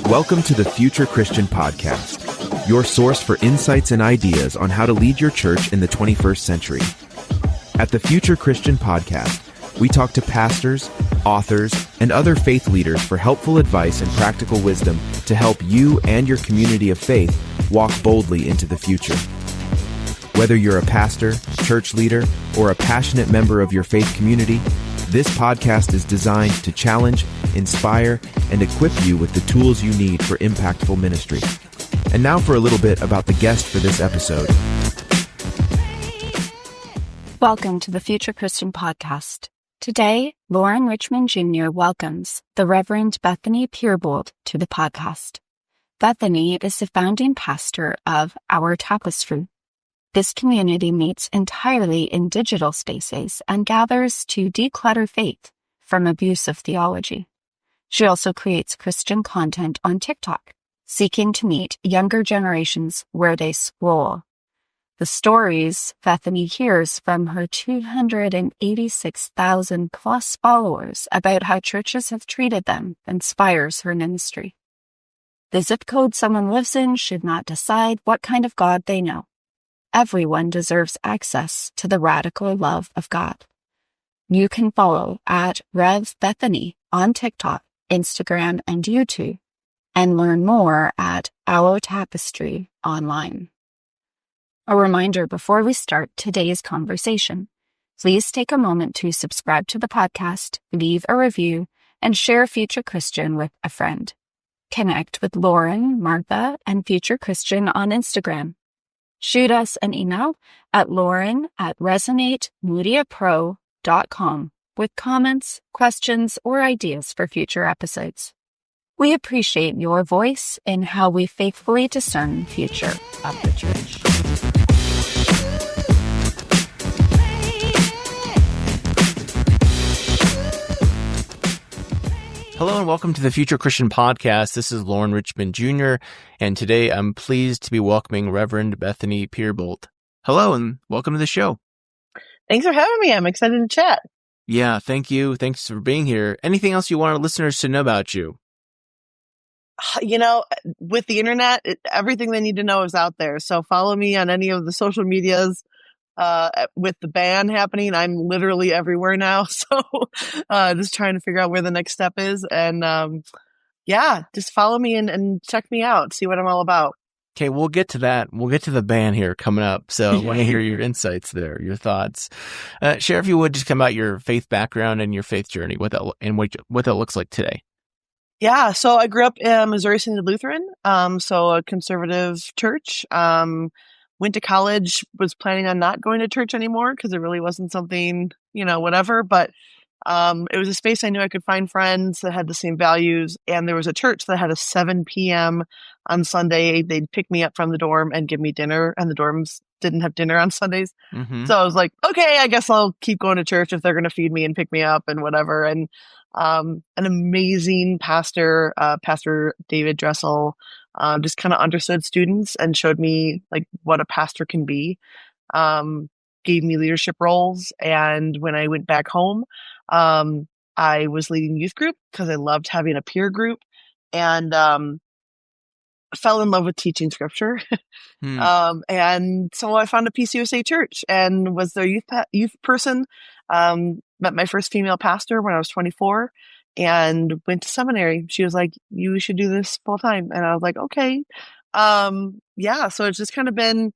Welcome to the Future Christian Podcast, your source for insights and ideas on how to lead your church in the 21st century. At the Future Christian Podcast, we talk to pastors, authors, and other faith leaders for helpful advice and practical wisdom to help you and your community of faith walk boldly into the future. Whether you're a pastor, church leader, or a passionate member of your faith community, this podcast is designed to challenge, inspire, and equip you with the tools you need for impactful ministry. And now for a little bit about the guest for this episode. Welcome to the Future Christian Podcast. Today, Loren Richmond Jr. welcomes the Reverend Bethany Peerbolte to the podcast. Bethany is the founding pastor of Our Tapestry. This community meets entirely in digital spaces and gathers to declutter faith from abusive theology. She also creates Christian content on TikTok, seeking to meet younger generations where they scroll. The stories Bethany hears from her 286,000 plus followers about how churches have treated them inspires her ministry. The zip code someone lives in should not decide what kind of God they know. Everyone deserves access to the radical love of God. You can follow at Rev Bethany on TikTok, Instagram, and YouTube, and learn more at Our Tapestry online. A reminder before we start today's conversation, please take a moment to subscribe to the podcast, leave a review, and share Future Christian with a friend. Connect with Loren, Martha, and Future Christian on Instagram. Shoot us an email at loren@resonatemediapro.com with comments, questions, or ideas for future episodes. We appreciate your voice in how we faithfully discern the future of the church. Hello and welcome to the Future Christian Podcast. This is Loren Richmond Jr., and today I'm pleased to be welcoming Reverend Bethany Peerbolte. Hello and welcome to the show. Thanks for having me. I'm excited to chat. Yeah, thank you. Thanks for being here. Anything else you want our listeners to know about you? You know, with the internet, everything they need to know is out there. So follow me on any of the social medias. With the ban happening, I'm literally everywhere now. So just trying to figure out where the next step is. And just follow me and check me out, see what I'm all about. Okay, we'll get to that. We'll get to the ban here coming up. So I want to hear your insights there, your thoughts. Share, if you would, just come about your faith background and your faith journey, what that looks like today. Yeah, so I grew up in Missouri Synod Lutheran, so a conservative church. Went to college, was planning on not going to church anymore because it really wasn't something, whatever. But it was a space I knew I could find friends that had the same values. And there was a church that had a 7 p.m. on Sunday. They'd pick me up from the dorm and give me dinner. And the dorms didn't have dinner on Sundays. Mm-hmm. So I was like, okay, I guess I'll keep going to church if they're going to feed me and pick me up and whatever. And an amazing pastor, Pastor David Dressel, just kind of understood students and showed me like what a pastor can be, gave me leadership roles. And when I went back home, I was leading youth group because I loved having a peer group, and fell in love with teaching scripture. And so I found a PCUSA church and was their youth person. Met my first female pastor when I was 24 and went to seminary. She was like, you should do this full time. And I was like, okay. So it's just kind of been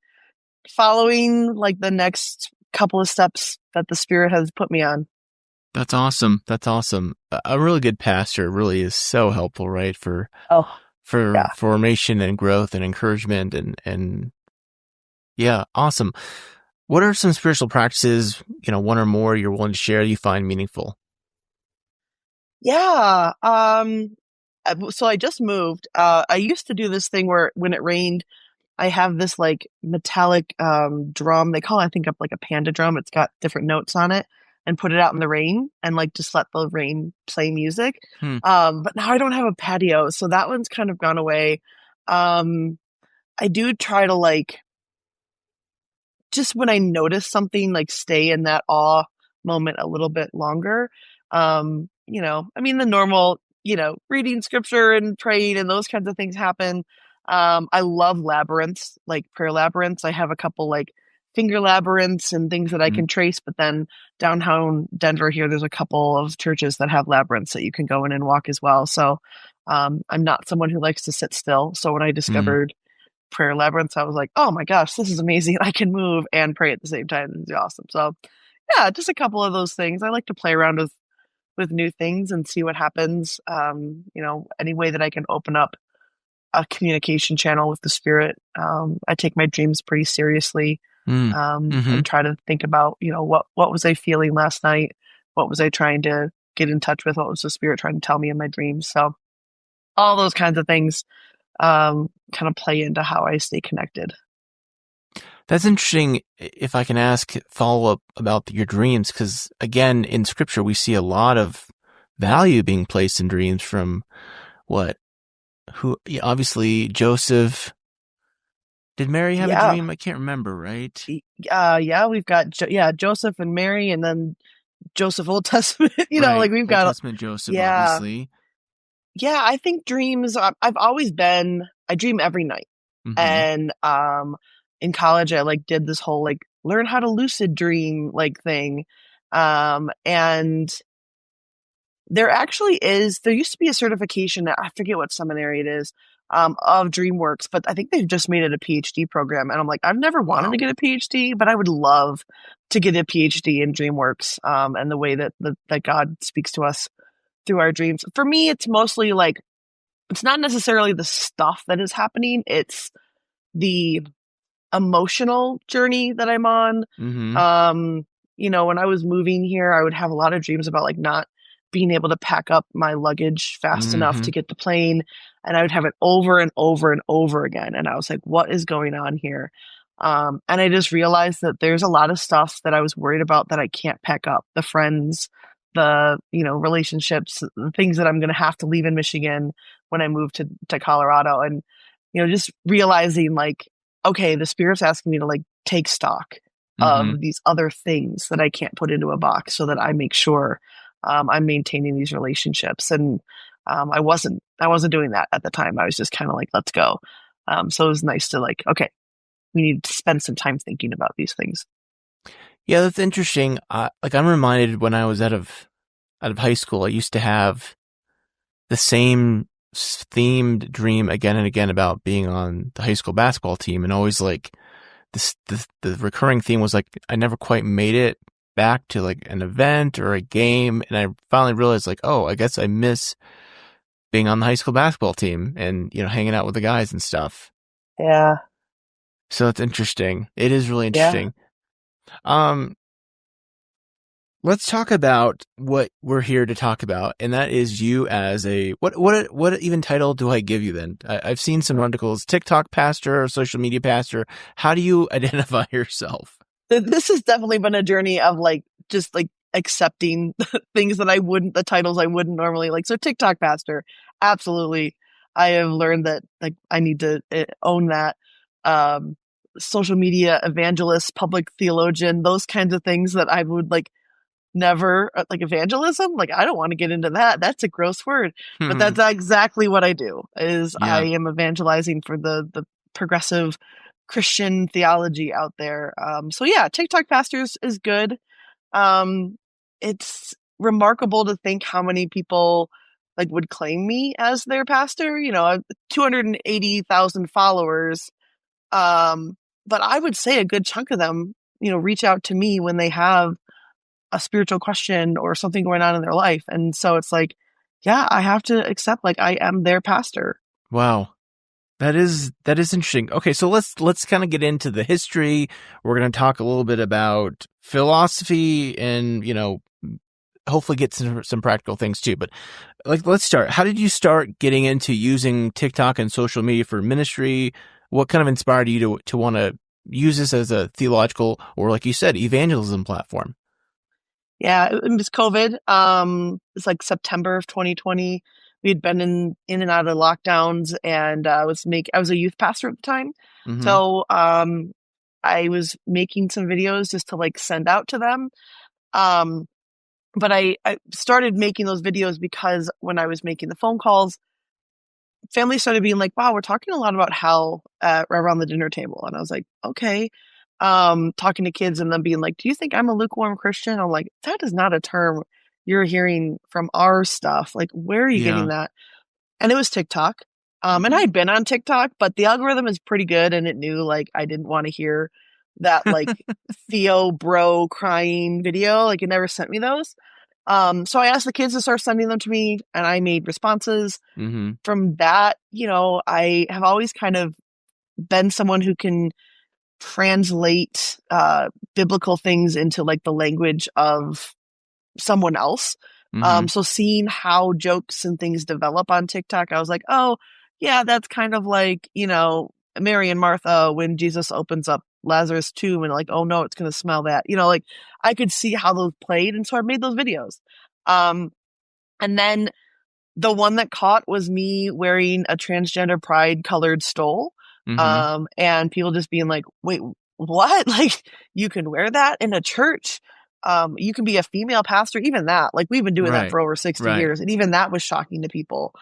following like the next couple of steps that the Spirit has put me on. That's awesome. That's awesome. A really good pastor really is so helpful, right? For formation and growth and encouragement and yeah, awesome. What are some spiritual practices, one or more you're willing to share you find meaningful? Yeah. So I just moved. I used to do this thing where when it rained, I have this like metallic drum. They call it, I think, up like a panda drum. It's got different notes on it, and put it out in the rain and like just let the rain play music. But now I don't have a patio, so that one's kind of gone away. I do try to like, just when I notice something, like stay in that awe moment a little bit longer. The normal reading scripture and praying and those kinds of things happen. I love labyrinths, like prayer labyrinths. I have a couple like finger labyrinths and things that I can trace, but then downtown Denver here, there's a couple of churches that have labyrinths that you can go in and walk as well. So I'm not someone who likes to sit still. So when I discovered prayer labyrinths, I was like, oh my gosh, this is amazing. I can move and pray at the same time. This is awesome. So yeah, just a couple of those things. I like to play around with new things and see what happens. Any way that I can open up a communication channel with the Spirit. I take my dreams pretty seriously. And try to think about, what was I feeling last night? What was I trying to get in touch with? What was the Spirit trying to tell me in my dreams? So all those kinds of things kind of play into how I stay connected. That's interesting. If I can ask follow up about your dreams, because again, in scripture, we see a lot of value being placed in dreams from obviously Joseph. Did Mary have a dream? I can't remember, right? We've got Joseph and Mary, and then Joseph Old Testament. We've Old got Testament Joseph, obviously. Yeah, I think dreams. I've always been. I dream every night, and in college, I did this whole learn how to lucid dream thing, and there used to be a certification. I forget what seminary it is. Of DreamWorks, but I think they've just made it a PhD program. And I'm like, I've never wanted to get a PhD, but I would love to get a PhD in DreamWorks, and the way that God speaks to us through our dreams. For me, it's mostly it's not necessarily the stuff that is happening. It's the emotional journey that I'm on. When I was moving here, I would have a lot of dreams about not being able to pack up my luggage fast enough to get the plane. And I would have it over and over and over again. And I was like, what is going on here? And I just realized that there's a lot of stuff that I was worried about that I can't pack up. The friends, the, relationships, the things that I'm going to have to leave in Michigan when I move to Colorado. And, just realizing okay, the Spirit's asking me to take stock of these other things that I can't put into a box so that I make sure I'm maintaining these relationships. And I wasn't doing that at the time. I was just kind of let's go. So it was nice to okay, we need to spend some time thinking about these things. Yeah, that's interesting. I'm reminded when I was out of high school, I used to have the same themed dream again and again about being on the high school basketball team, and always the recurring theme was I never quite made it back to an event or a game, and I finally realized I guess I miss being on the high school basketball team and hanging out with the guys and stuff. Yeah. So it's interesting. It is really interesting. Yeah. Let's talk about what we're here to talk about, and that is you as what even title do I give you then? I've seen some articles, TikTok pastor or social media pastor. How do you identify yourself? This has definitely been a journey of just accepting things that the titles I wouldn't normally So TikTok pastor, absolutely. I have learned that I need to own that. Social media evangelist, public theologian, those kinds of things that I would never evangelism. I don't want to get into that. That's a gross word, but that's exactly what I do. I am evangelizing for the progressive Christian theology out there. So yeah, TikTok pastors is good. It's remarkable to think how many people would claim me as their pastor. 280,000 followers. But I would say a good chunk of them, reach out to me when they have a spiritual question or something going on in their life. And so it's yeah, I have to accept I am their pastor. Wow. That is interesting. Okay, so let's kind of get into the history. We're going to talk a little bit about philosophy and, hopefully get some practical things too. But let's start. How did you start getting into using TikTok and social media for ministry? What kind of inspired you to want to use this as a theological or, like you said, evangelism platform? Yeah, it was COVID. It's September of 2020. We had been in and out of lockdowns, and I was a youth pastor at the time. So I was making some videos just to send out to them. But I started making those videos because when I was making the phone calls, family started being like, wow, we're talking a lot about hell around the dinner table. And I was like, okay. Talking to kids and them being like, do you think I'm a lukewarm Christian? I'm like, that is not a term you're hearing from our stuff. Like, where are you getting that? And it was TikTok. And I'd been on TikTok, but the algorithm is pretty good. And it knew like, I didn't want to hear that like Theo bro crying video. Like it never sent me those. So I asked the kids to start sending them to me and I made responses. From that, you know, I have always kind of been someone who can translate biblical things into like the language of someone else. So seeing how jokes and things develop on TikTok, I was like, oh yeah, that's kind of like, you know, Mary and Martha when Jesus opens up Lazarus' tomb and like, oh no, it's going to smell that, you know, like I could see how those played. And so I made those videos. And then the one that caught was me wearing a transgender pride colored stole. And people just being like, wait, what? Like you can wear that in a church. You can be a female pastor, even that, like we've been doing that for over 60 years. And even that was shocking to people.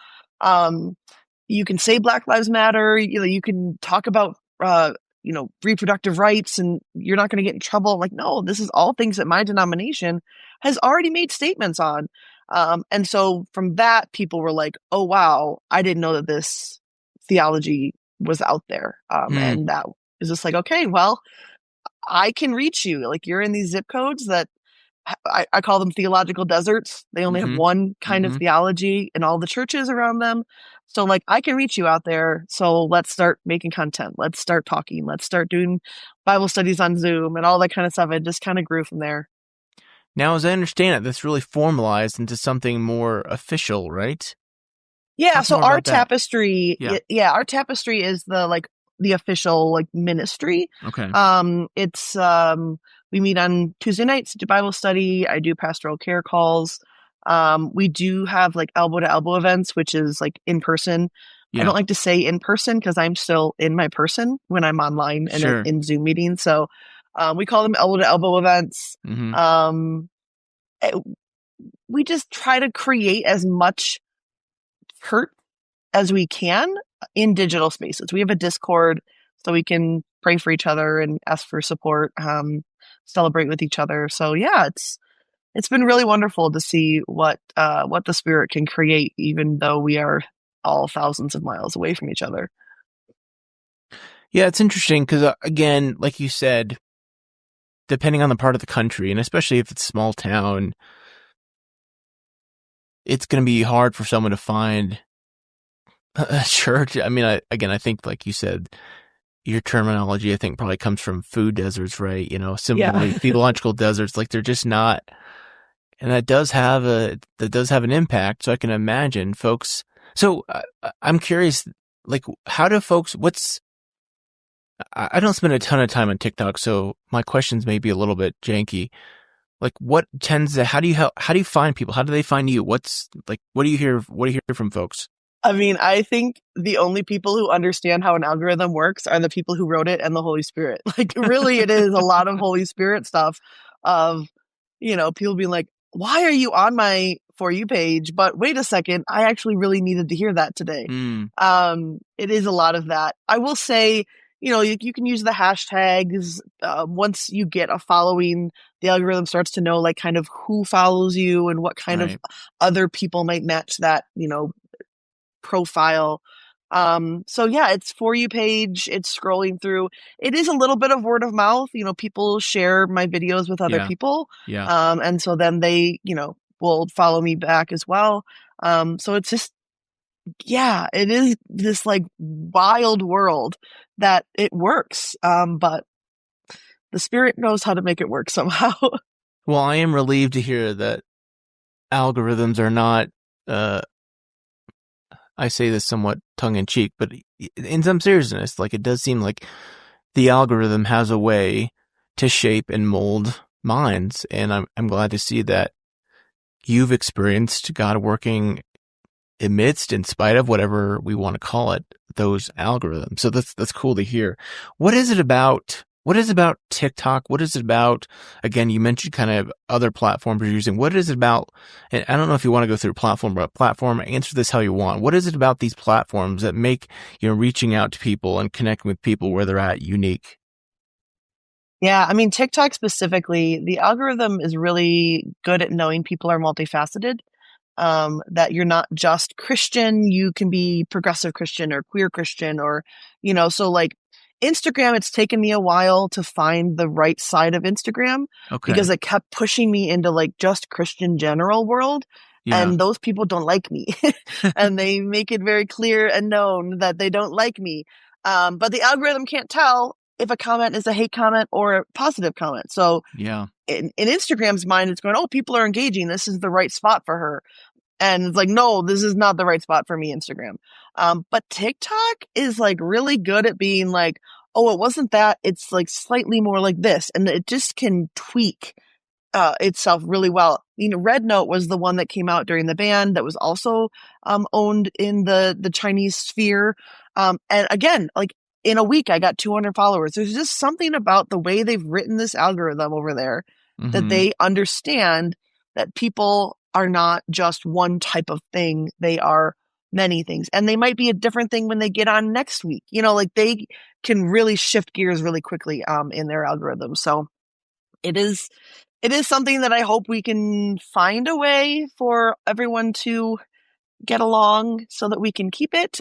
You can say Black Lives Matter, you know, you can talk about, you know, reproductive rights and you're not going to get in trouble. Like, no, this is all things that my denomination has already made statements on. And so from that, people were like, oh, wow, I didn't know that this theology was out there. And that is just like, okay, well, I can reach you. Like you're in these zip codes that I call them theological deserts. They only have one kind of theology in all the churches around them. So like I can reach you out there. So let's start making content. Let's start talking. Let's start doing Bible studies on Zoom and all that kind of stuff. It just kind of grew from there. Now, as I understand it, that's really formalized into something more official, right? Yeah. So our tapestry, our tapestry is the official like ministry. Okay. It's we meet on Tuesday nights, do Bible study. I do pastoral care calls. We do have like elbow to elbow events, which is like in person. I don't like to say in person because I'm still in my person when I'm online and in Zoom meetings. So we call them elbow to elbow events. We just try to create as much church as we can in digital spaces. We have a Discord so we can pray for each other and ask for support, celebrate with each other. So yeah, it's been really wonderful to see what the Spirit can create, even though we are all thousands of miles away from each other. Yeah, it's interesting because, again, like you said, depending on the part of the country, and especially if it's a small town, it's going to be hard for someone to find a church. I mean, I think, like you said, your terminology, I think, probably comes from food deserts, right? You know, simply theological deserts, like they're just not. And that does have an impact. So I can imagine folks. So I'm curious, like, how do folks, I don't spend a ton of time on TikTok, so my questions may be a little bit janky. Like, how do you find people? How do they find you? What do you hear from folks? I mean, I think the only people who understand how an algorithm works are the people who wrote it and the Holy Spirit. Like, really, it is a lot of Holy Spirit stuff of, you know, people being like, why are you on my For You page? But wait a second, I actually really needed to hear that today. It is a lot of that. I will say, you know, you can use the hashtags. Once you get a following, the algorithm starts to know like kind of who follows you and what kind of other people might match that, you know, profile. So yeah, it's For You page. It's scrolling through. It is a little bit of word of mouth. You know, people share my videos with other people. And so then they, you know, will follow me back as well. So it's just, yeah, it is this like wild world that it works. But the Spirit knows how to make it work somehow. Well, I am relieved to hear that algorithms are not, I say this somewhat tongue in cheek, but in some seriousness, like it does seem like the algorithm has a way to shape and mold minds. And I'm glad to see that you've experienced God working amidst, in spite of whatever we want to call it, those algorithms. So that's cool to hear. What is it about What is it about TikTok? What is it about, again, you mentioned kind of other platforms you're using. What is it about, and I don't know if you want to go through platform, but platform, answer this how you want. What is it about these platforms that make, reaching out to people and connecting with people where they're at unique? Yeah, I mean, TikTok specifically, the algorithm is really good at knowing people are multifaceted. That you're not just Christian, you can be progressive Christian or queer Christian or, so like Instagram, it's taken me a while to find the right side of Instagram because it kept pushing me into like just Christian general world. Yeah. And those people don't like me and they make it very clear and known that they don't like me. But the algorithm can't tell if a comment is a hate comment or a positive comment. So yeah, in Instagram's mind, it's going, oh, people are engaging. This is the right spot for her. And it's like, no, this is not the right spot for me, Instagram. But TikTok is like really good at being like, oh, it wasn't that. It's like slightly more like this. And it just can tweak itself really well. Red Note was the one that came out during the ban that was also owned in the Chinese sphere. And again, like in a week, I got 200 followers. There's just something about the way they've written this algorithm over there that they understand that people are not just one type of thing. They are many things. And they might be a different thing when they get on next week. Like they can really shift gears really quickly in their algorithm. So it is something that I hope we can find a way for everyone to get along so that we can keep it.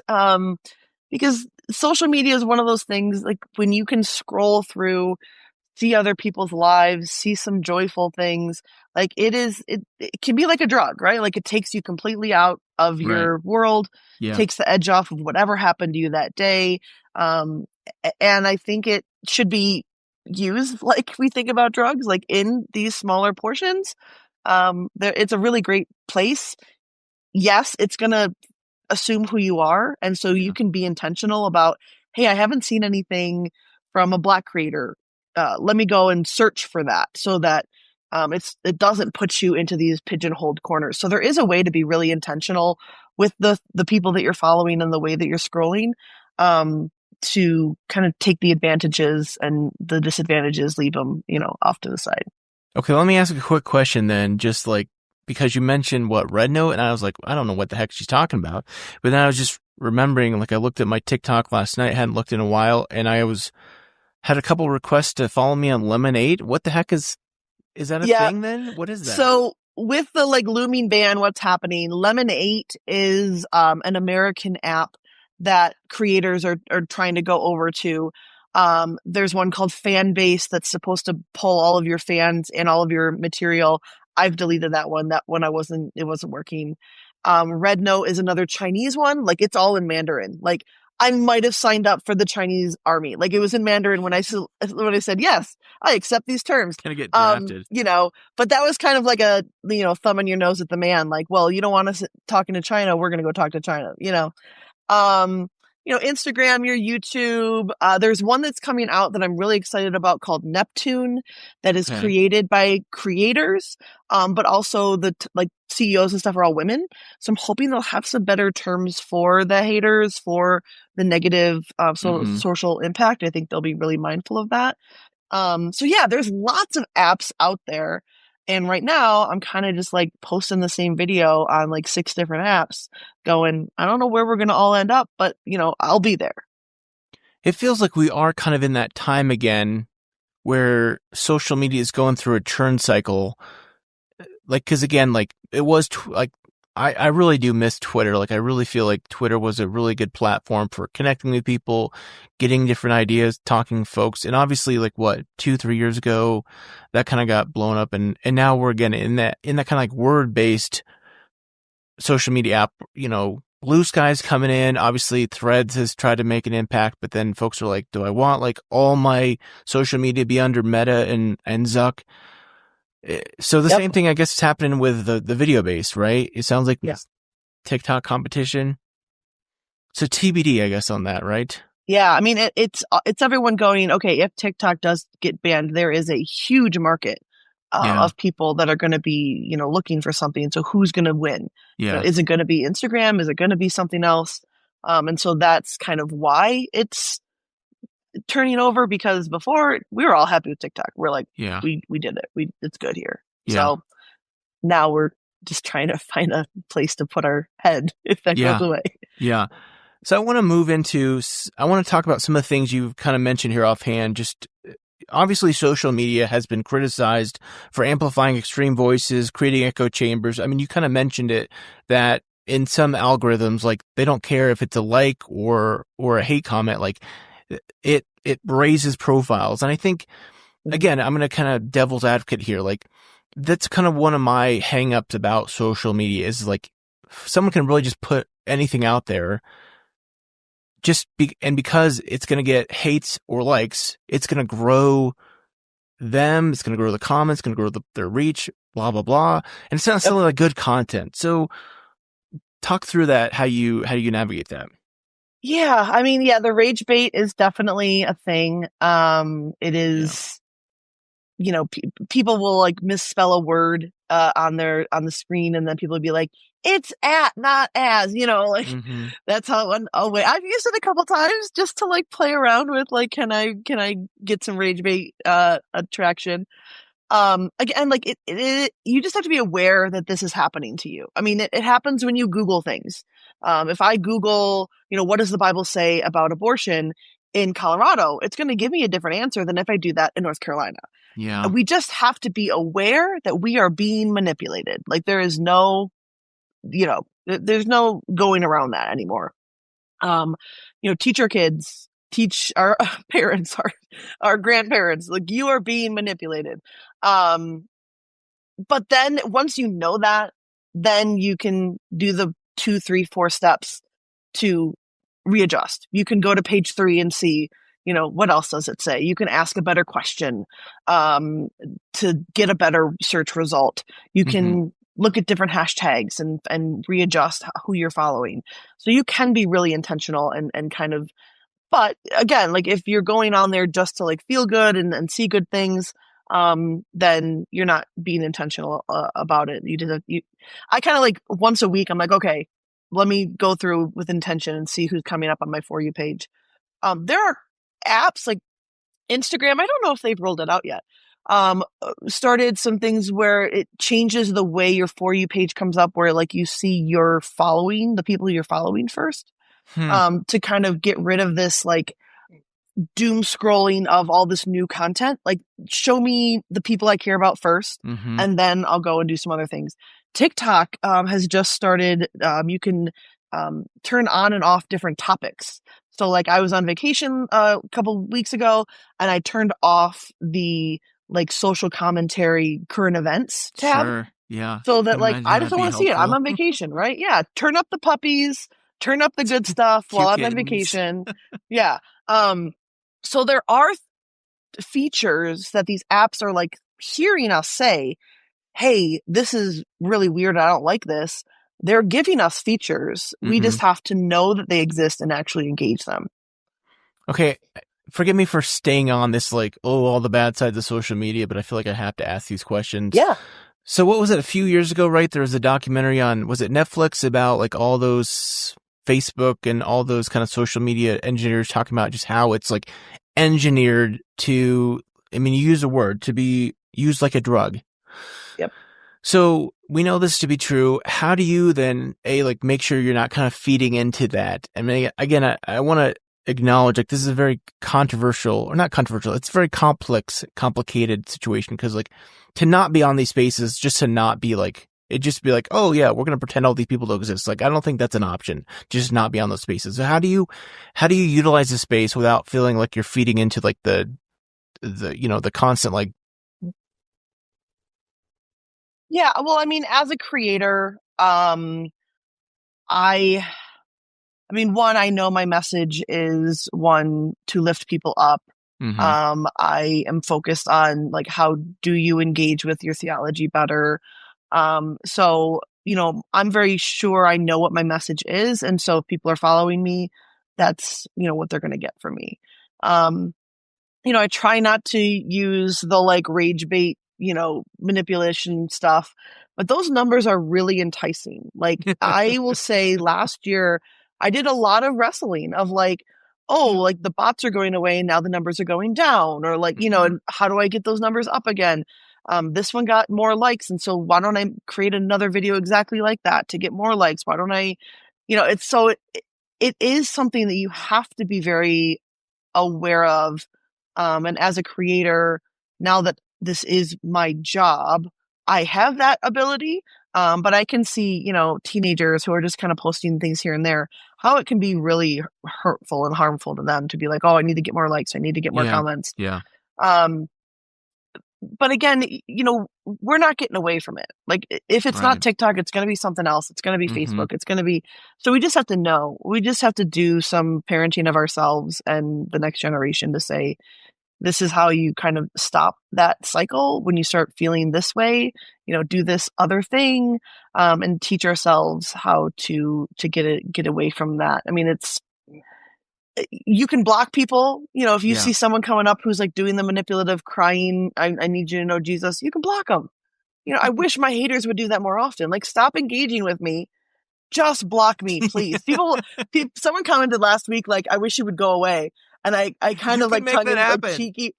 Because social media is one of those things, like when you can scroll through, see other people's lives, see some joyful things, like it can be like a drug, right? Like it takes you completely out of your world, takes the edge off of whatever happened to you that day. And I think it should be used like we think about drugs, like in these smaller portions. It's a really great place. Yes, it's going to assume who you are. And so you can be intentional about, hey, I haven't seen anything from a Black creator. Let me go and search for that so that it doesn't put you into these pigeonholed corners. So there is a way to be really intentional with the people that you're following and the way that you're scrolling, to kind of take the advantages and the disadvantages, leave them, off to the side. Okay, let me ask a quick question then, just like, because you mentioned Red Note, and I was like, I don't know what the heck she's talking about. But then I was just remembering, like I looked at my TikTok last night, hadn't looked in a while, and had a couple requests to follow me on Lemonade. What the heck is that a thing then? What is that? So with the like looming ban, what's happening? Lemonade is an American app that creators are trying to go over to. There's one called Fanbase that's supposed to pull all of your fans and all of your material. I've deleted that one. It wasn't working. Red Note is another Chinese one. Like it's all in Mandarin. Like I might have signed up for the Chinese army. Like it was in Mandarin when I said, yes, I accept these terms. Gonna get drafted. But that was kind of like a, thumb in your nose at the man. Like, well, you don't want us talking to China. We're going to go talk to China, Instagram, your YouTube. There's one that's coming out that I'm really excited about called Neptune that is created by creators. But also the CEOs and stuff are all women. So I'm hoping they'll have some better terms for the haters, for the negative social impact. I think they'll be really mindful of that. So yeah, there's lots of apps out there. And right now I'm kind of just like posting the same video on like 6 different apps going, I don't know where we're going to all end up, but I'll be there. It feels like we are kind of in that time again where social media is going through a churn cycle. Like, cause again, like it was I really do miss Twitter. Like I really feel like Twitter was a really good platform for connecting with people, getting different ideas, talking to folks. And obviously like 2-3 years ago, that kind of got blown up. And now we're again in that kind of like word-based social media app, Blue Sky's coming in. Obviously Threads has tried to make an impact, but then folks are like, do I want like all my social media be under Meta and Zuck? So the same thing, I guess, is happening with the video base, right? It sounds like TikTok competition. So TBD, I guess, on that, right? Yeah, I mean, it's everyone going, okay, if TikTok does get banned, there is a huge market of people that are going to be, looking for something. So who's going to win? Yeah. Is it going to be Instagram? Is it going to be something else? And so that's kind of why it's turning over because before we were all happy with TikTok. We're like, yeah, we did it. It's good here. yeah. So now we're just trying to find a place to put our head if that goes away. Yeah. So I want to talk about some of the things you've kind of mentioned here offhand. Just obviously social media has been criticized for amplifying extreme voices, creating echo chambers. I mean, you kind of mentioned it, that in some algorithms, like they don't care if it's a like or a hate comment, like it raises profiles. And I think, again, I'm going to kind of devil's advocate here. Like that's kind of one of my hangups about social media is like someone can really just put anything out there and because it's going to get hates or likes, it's going to grow them. It's going to grow the comments, it's going to grow their reach, blah, blah, blah. And it's not necessarily like good content. So talk through that, how you navigate that. Yeah. I mean, the rage bait is definitely a thing. It is, people will like misspell a word, on the screen, and then people will be like, it's at, not as, that's how it went away. I've used it a couple times just to like play around with like, can I get some rage bait, attraction? Again, like you just have to be aware that this is happening to you. I mean, it happens when you Google things. If I Google, what does the Bible say about abortion in Colorado, it's going to give me a different answer than if I do that in North Carolina. Yeah. We just have to be aware that we are being manipulated. Like there is no, there's no going around that anymore. Teach our kids, teach our parents, our grandparents, like you are being manipulated. But then once you know that, then you can do the 2, 3, 4 steps to readjust. You can go to page 3 and see, what else does it say? You can ask a better question, to get a better search result. You can look at different hashtags and readjust who you're following. So you can be really intentional and kind of, but again, like if you're going on there just to like feel good and see good things, then you're not being intentional about it. I kind of like once a week, I'm like, okay, let me go through with intention and see who's coming up on my For You page. There are apps like Instagram. I don't know if they've rolled it out yet. Started some things where it changes the way your For You page comes up, where like you see the people you're following first, to kind of get rid of this like doom scrolling of all this new content. Like show me the people I care about first, and then I'll go and do some other things. TikTok has just started. You can turn on and off different topics. So like I was on vacation a couple weeks ago, and I turned off the like social commentary current events tab. Sure. Yeah. So that like I just don't want to see it. I'm on vacation, right? Yeah. Turn up the puppies, turn up the good stuff while I'm on vacation. Yeah. So there are features that these apps are like hearing us say, hey, this is really weird. I don't like this. They're giving us features. We just have to know that they exist and actually engage them. Okay. Forgive me for staying on this, like, all the bad sides of social media, but I feel like I have to ask these questions. Yeah. So what was it, a few years ago, right? There was a documentary on, was it Netflix, about like all those Facebook and all those kind of social media engineers talking about just how it's like engineered to, I mean, you use a word, to be used like a drug. Yep. So we know this to be true. How do you then, like make sure you're not kind of feeding into that? I mean, again, I want to acknowledge like this is a very controversial, or not controversial, it's a very complex, complicated situation, because like to not be on these spaces, just to not be like, it just be like, oh yeah, we're going to pretend all these people don't exist. Like, I don't think that's an option. Just not be on those spaces. So how do you utilize the space without feeling like you're feeding into like the constant like. Yeah. Well, I mean, as a creator, I know my message is one to lift people up. I am focused on like, how do you engage with your theology better? So, I'm very sure I know what my message is. And so if people are following me, that's, what they're going to get from me. I try not to use the like rage bait, manipulation stuff, but those numbers are really enticing. Like I will say last year, I did a lot of wrestling of like, oh, like the bots are going away and now the numbers are going down, or like, and how do I get those numbers up again? This one got more likes, and so why don't I create another video exactly like that to get more likes? Why don't I, it is something that you have to be very aware of. And as a creator, now that this is my job, I have that ability. But I can see, teenagers who are just kind of posting things here and there, how it can be really hurtful and harmful to them to be like, oh, I need to get more likes. I need to get more comments. Yeah. But again, we're not getting away from it. Like if it's not TikTok, it's going to be something else. It's going to be Facebook. It's going to be, so we just have to know, we just have to do some parenting of ourselves and the next generation to say, this is how you kind of stop that cycle when you start feeling this way, do this other thing, and teach ourselves how to get away from that. I mean, you can block people, if you see someone coming up who's like doing the manipulative crying, I need you to know Jesus, you can block them. I wish my haters would do that more often. Like, stop engaging with me. Just block me, please. Someone commented last week, like, I wish you would go away. And I kind of like tongue in like cheeky.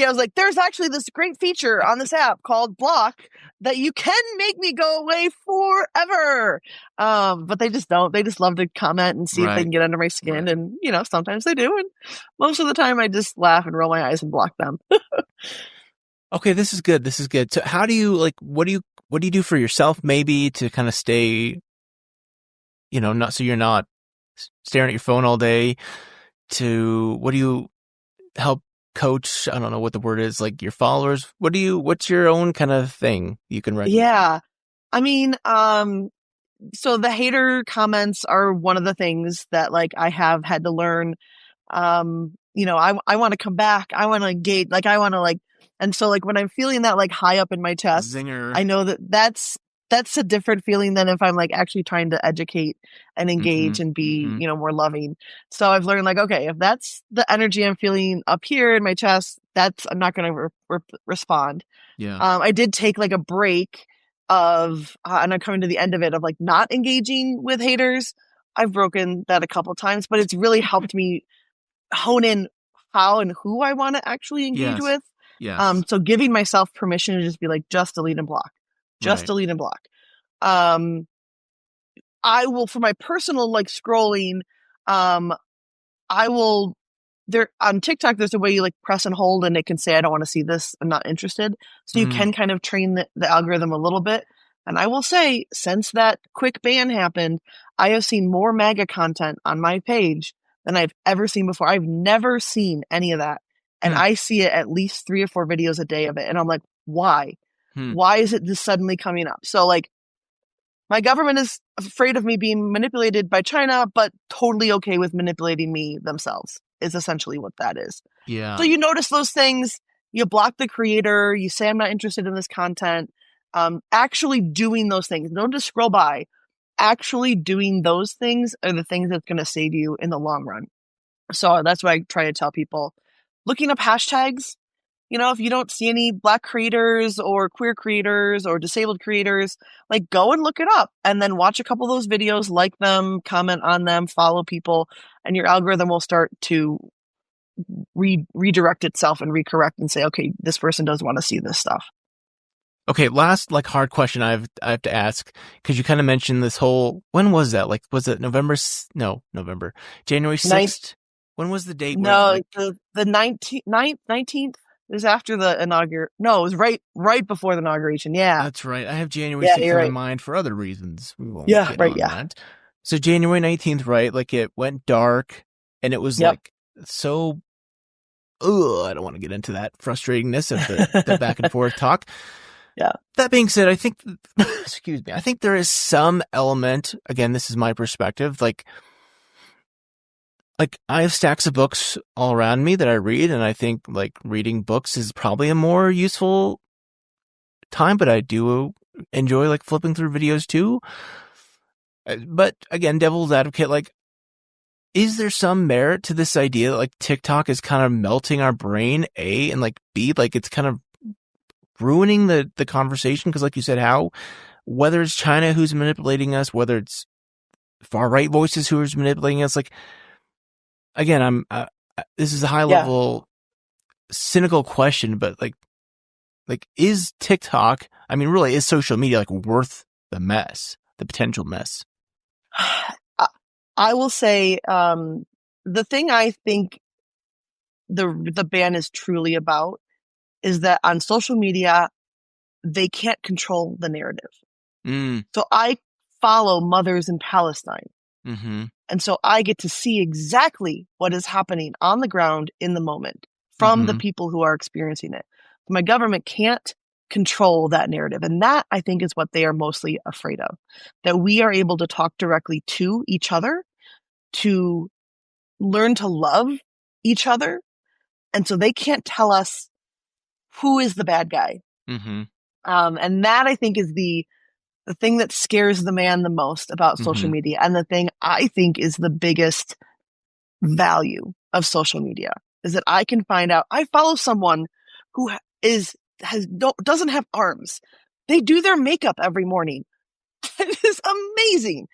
I was like, there's actually this great feature on this app called Block that you can make me go away forever. But they just don't. They just love to comment and see if they can get under my skin. And, sometimes they do. And most of the time I just laugh and roll my eyes and block them. Okay, this is good. So how do you, like, what do you do for yourself maybe to kind of stay, not so you're not staring at your phone all day? What do you help coach? I don't know what the word is, like your followers. What's your own kind of thing you can recommend? Yeah. I mean, so the hater comments are one of the things that like I have had to learn. I want to come back. I want to engage. Like I want to and so like when I'm feeling that like high up in my chest, Zinger. I know that's a different feeling than if I'm like actually trying to educate and engage and be, more loving. So I've learned like, okay, if that's the energy I'm feeling up here in my chest, I'm not going to respond. Yeah. I did take like a break of, and I'm coming to the end of it, of like not engaging with haters. I've broken that a couple times, but it's really helped me hone in how and who I want to actually engage with. Yes. So giving myself permission to just be like, just delete and block. Delete and block. I will, for my personal like scrolling, I will there on TikTok, there's a way you like press and hold and it can say, I don't want to see this. I'm not interested. So you can kind of train the algorithm a little bit. And I will say, since that quick ban happened, I have seen more MAGA content on my page than I've ever seen before. I've never seen any of that. And I see it at least 3 or 4 videos a day of it. And I'm like, why? Why is it just suddenly coming up? So like my government is afraid of me being manipulated by China, but totally okay with manipulating me themselves is essentially what that is. Yeah. So you notice those things, you block the creator, you say, I'm not interested in this content. Actually doing those things, don't just scroll by. Actually doing those things are the things that's going to save you in the long run. So that's why I try to tell people, looking up hashtags. If you don't see any Black creators or queer creators or disabled creators, like go and look it up and then watch a couple of those videos, like them, comment on them, follow people, and your algorithm will start to redirect itself and recorrect and say, okay, this person does want to see this stuff. Okay, last like hard question I have to ask, because you kind of mentioned this whole, when was that? Like, was it November? January 6th? When was the date? No, the 19th. It was after the inauguration. No, it was right before the inauguration. Yeah. That's right. I have January 6th in my mind for other reasons. We won't get on that. So January 19th, right? Like it went dark and it was like so, I don't want to get into that frustratingness of the back and forth talk. Yeah. That being said, I think, excuse me, I think there is some element, again, this is my perspective, like I have stacks of books all around me that I read, and I think like reading books is probably a more useful time, but I do enjoy like flipping through videos too. But again, devil's advocate, like, is there some merit to this idea that like TikTok is kind of melting our brain, A, and like B, like it's kind of ruining the conversation? Because like you said, whether it's China who's manipulating us, whether it's far right voices who are manipulating us, like, again, this is a high level, cynical question, but like, is TikTok, I mean, really, is social media like worth the mess, the potential mess? I will say, the thing I think the ban is truly about is that on social media, they can't control the narrative. So I follow mothers in Palestine. And so I get to see exactly what is happening on the ground in the moment from the people who are experiencing it. My government can't control that narrative. And that, I think, is what they are mostly afraid of, that we are able to talk directly to each other, to learn to love each other. And so they can't tell us who is the bad guy. And that, I think, is the thing that scares the man the most about social media, and the thing I think is the biggest value of social media, is that I can find out. I follow someone who doesn't have arms. They do their makeup every morning. It is amazing.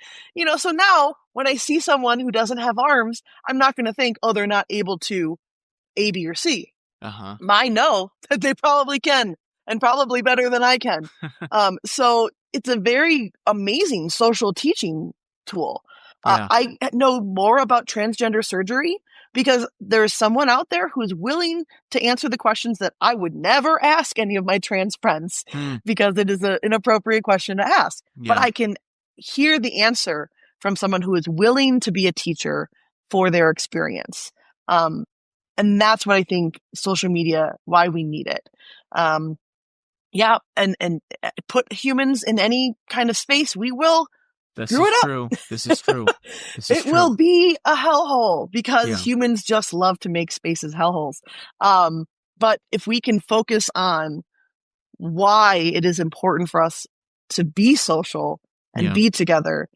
So now when I see someone who doesn't have arms, I'm not going to think, oh, they're not able to A, B, or C. I know that they probably can, and probably better than I can. So it's a very amazing social teaching tool. I know more about transgender surgery because there's someone out there who is willing to answer the questions that I would never ask any of my trans friends because it is an inappropriate question to ask. But I can hear the answer from someone who is willing to be a teacher for their experience. And that's what I think social media, why we need it. And put humans in any kind of space, we will screw it up. True. This is true. It will be a hellhole because humans just love to make spaces hellholes. But if we can focus on why it is important for us to be social and be together,